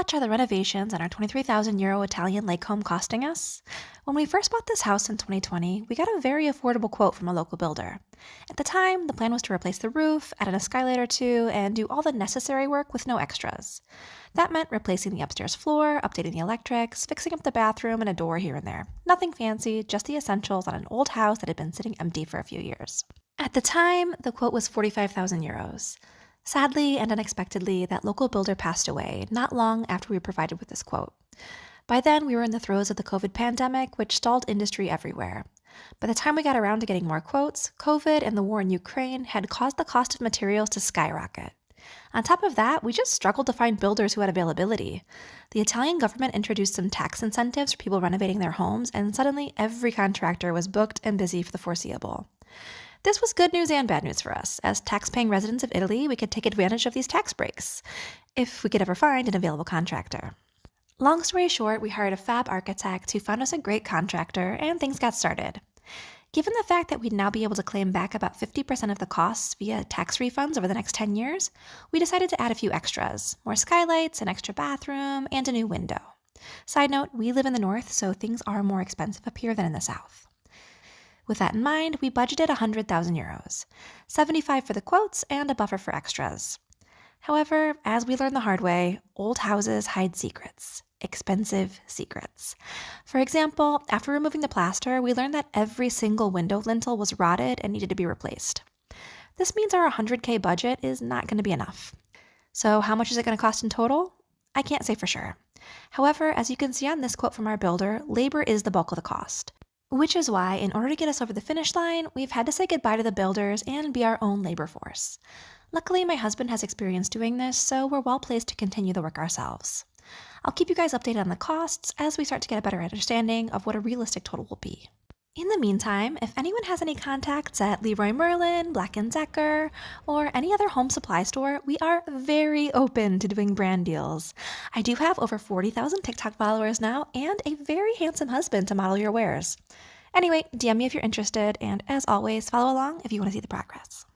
much are the renovations on our €23,000 Italian lake home costing us? When we first bought this house in 2020, we got a very affordable quote from a local builder. At the time, the plan was to replace the roof, add in a skylight or two, and do all the necessary work with no extras. That meant replacing the upstairs floor, updating the electrics, fixing up the bathroom, and a door here and there. Nothing fancy, just the essentials on an old house that had been sitting empty for a few years. At the time, the quote was €45,000. Sadly and unexpectedly, that local builder passed away not long after we were provided with this quote. By then, we were in the throes of the COVID pandemic, which stalled industry everywhere. By the time we got around to getting more quotes, COVID and the war in Ukraine had caused the cost of materials to skyrocket. On top of that, we just struggled to find builders who had availability. The Italian government introduced some tax incentives for people renovating their homes, and suddenly every contractor was booked and busy for the foreseeable. This was good news and bad news for us. As tax-paying residents of Italy, we could take advantage of these tax breaks, if we could ever find an available contractor. Long story short, we hired a fab architect who found us a great contractor, and things got started. Given the fact that we'd now be able to claim back about 50% of the costs via tax refunds over the next 10 years, we decided to add a few extras, more skylights, an extra bathroom, and a new window. Side note, we live in the north, so things are more expensive up here than in the south. With that in mind, we budgeted €100,000, 75 for the quotes and a buffer for extras. However, as we learned the hard way, old houses hide secrets, expensive secrets. For example, after removing the plaster, we learned that every single window lintel was rotted and needed to be replaced. This means our $100K budget is not going to be enough. So how much is it going to cost in total? I can't say for sure. However, as you can see on this quote from our builder, labor is the bulk of the cost. Which is why, in order to get us over the finish line, we've had to say goodbye to the builders and be our own labor force. Luckily, my husband has experience doing this, so we're well placed to continue the work ourselves. I'll keep you guys updated on the costs as we start to get a better understanding of what a realistic total will be. In the meantime, if anyone has any contacts at Leroy Merlin, Zecker, or any other home supply store, we are very open to doing brand deals. I do have over 40,000 TikTok followers now and a very handsome husband to model your wares. Anyway, DM me if you're interested, and as always, follow along if you want to see the progress.